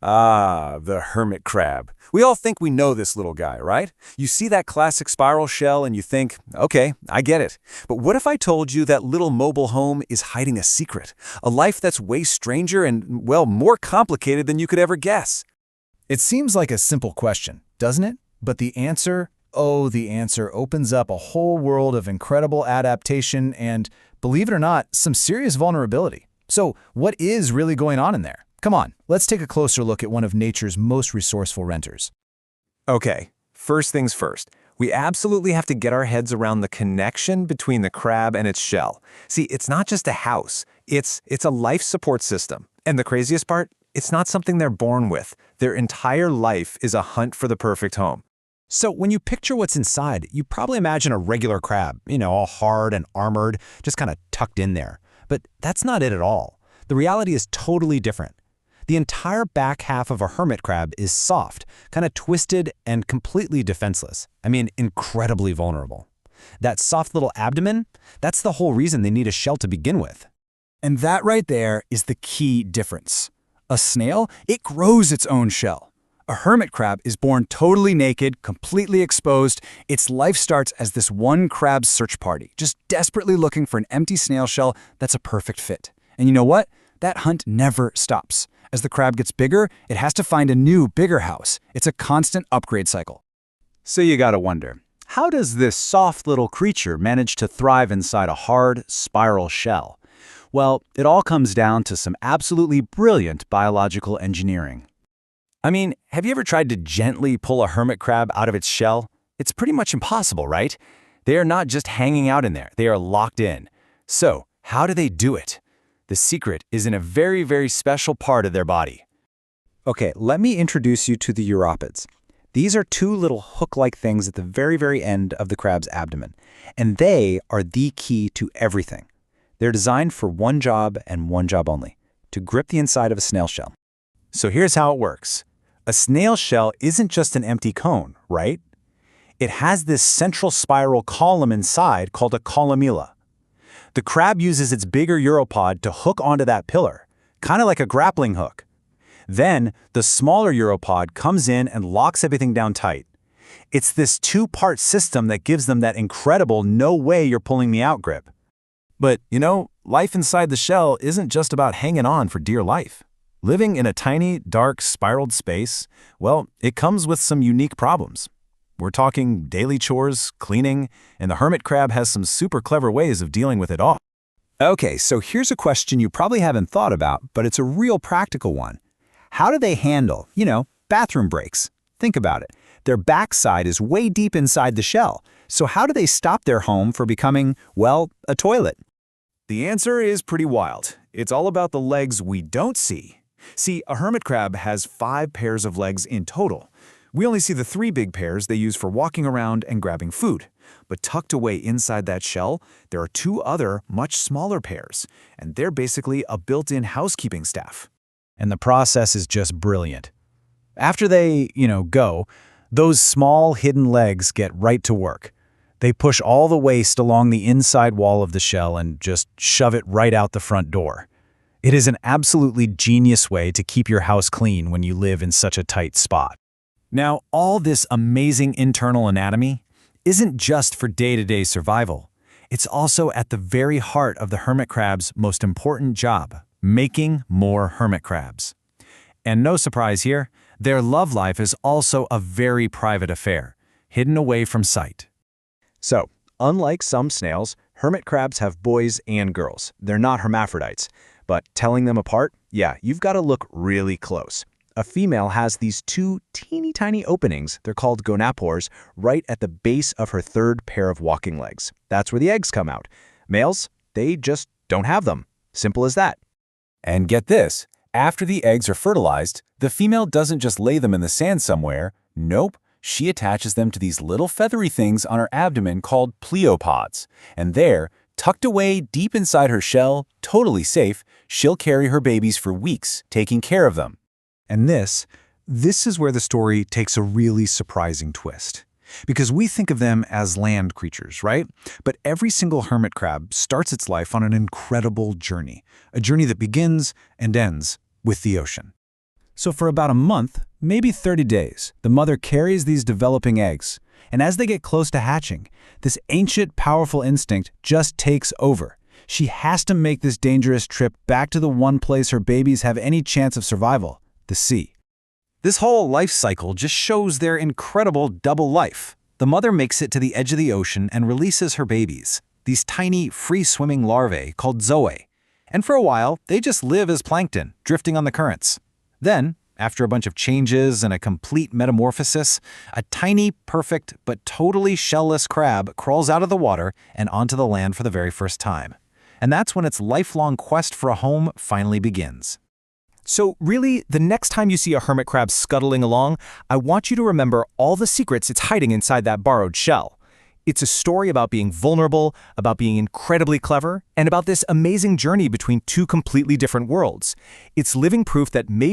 Ah, the hermit crab. We all think we know this little guy, right? You see that classic spiral shell and you think, okay, I get it. But what if I told you that little mobile home is hiding a secret? A life that's way stranger and, well, more complicated than you could ever guess. It seems like a simple question, doesn't it? But the answer opens up a whole world of incredible adaptation and, believe it or not, some serious vulnerability. So, what is really going on in there? Come on, let's take a closer look at one of nature's most resourceful renters. Okay, first things first. We absolutely have to get our heads around the connection between the crab and its shell. See, it's not just a house. It's a life support system. And the craziest part? It's not something they're born with. Their entire life is a hunt for the perfect home. So when you picture what's inside, you probably imagine a regular crab, all hard and armored, just kind of tucked in there. But that's not it at all. The reality is totally different. The entire back half of a hermit crab is soft, kind of twisted and completely defenseless. I mean, incredibly vulnerable. That soft little abdomen, that's the whole reason they need a shell to begin with. And that right there is the key difference. A snail, it grows its own shell. A hermit crab is born totally naked, completely exposed. Its life starts as this one crab search party, just desperately looking for an empty snail shell that's a perfect fit. And you know what? That hunt never stops. As the crab gets bigger, it has to find a new, bigger house. It's a constant upgrade cycle. So you gotta wonder, how does this soft little creature manage to thrive inside a hard, spiral shell? Well, it all comes down to some absolutely brilliant biological engineering. I mean, have you ever tried to gently pull a hermit crab out of its shell? It's pretty much impossible, right? They are not just hanging out in there, they are locked in. So, how do they do it? The secret is in a very, very special part of their body. Okay, let me introduce you to the uropods. These are two little hook-like things at the very, very end of the crab's abdomen, and they are the key to everything. They're designed for one job and one job only, to grip the inside of a snail shell. So here's how it works. A snail shell isn't just an empty cone, right? It has this central spiral column inside called a columella. The crab uses its bigger uropod to hook onto that pillar, kind of like a grappling hook. Then, the smaller uropod comes in and locks everything down tight. It's this two-part system that gives them that incredible no way you're pulling me out grip. But, life inside the shell isn't just about hanging on for dear life. Living in a tiny, dark, spiraled space, well, it comes with some unique problems. We're talking daily chores, cleaning, and the hermit crab has some super clever ways of dealing with it all. Okay, so here's a question you probably haven't thought about, but it's a real practical one. How do they handle, bathroom breaks? Think about it. Their backside is way deep inside the shell. So how do they stop their home from becoming, well, a toilet? The answer is pretty wild. It's all about the legs we don't see. See, a hermit crab has 5 pairs of legs in total. We only see the 3 big pairs they use for walking around and grabbing food. But tucked away inside that shell, there are 2 other, much smaller pairs, and they're basically a built-in housekeeping staff. And the process is just brilliant. After they, go, those small hidden legs get right to work. They push all the waste along the inside wall of the shell and just shove it right out the front door. It is an absolutely genius way to keep your house clean when you live in such a tight spot. Now, all this amazing internal anatomy isn't just for day-to-day survival. It's also at the very heart of the hermit crab's most important job, making more hermit crabs. And no surprise here, their love life is also a very private affair, hidden away from sight. So, unlike some snails, hermit crabs have boys and girls. They're not hermaphrodites. But telling them apart, yeah, you've got to look really close. A female has these 2 teeny tiny openings, they're called gonapores, right at the base of her 3rd pair of walking legs. That's where the eggs come out. Males, they just don't have them. Simple as that. And get this, after the eggs are fertilized, the female doesn't just lay them in the sand somewhere. Nope, she attaches them to these little feathery things on her abdomen called pleopods. And there, tucked away deep inside her shell, totally safe, she'll carry her babies for weeks, taking care of them. And this is where the story takes a really surprising twist. Because we think of them as land creatures, right? But every single hermit crab starts its life on an incredible journey. A journey that begins and ends with the ocean. So for about a month, maybe 30 days, the mother carries these developing eggs. And as they get close to hatching, this ancient, powerful instinct just takes over. She has to make this dangerous trip back to the one place her babies have any chance of survival, the sea. This whole life cycle just shows their incredible double life. The mother makes it to the edge of the ocean and releases her babies, these tiny, free-swimming larvae called zoe. And for a while, they just live as plankton, drifting on the currents. Then, after a bunch of changes and a complete metamorphosis, a tiny, perfect, but totally shellless crab crawls out of the water and onto the land for the very first time. And that's when its lifelong quest for a home finally begins. So really, the next time you see a hermit crab scuttling along, I want you to remember all the secrets it's hiding inside that borrowed shell. It's a story about being vulnerable, about being incredibly clever, and about this amazing journey between two completely different worlds. It's living proof that maybe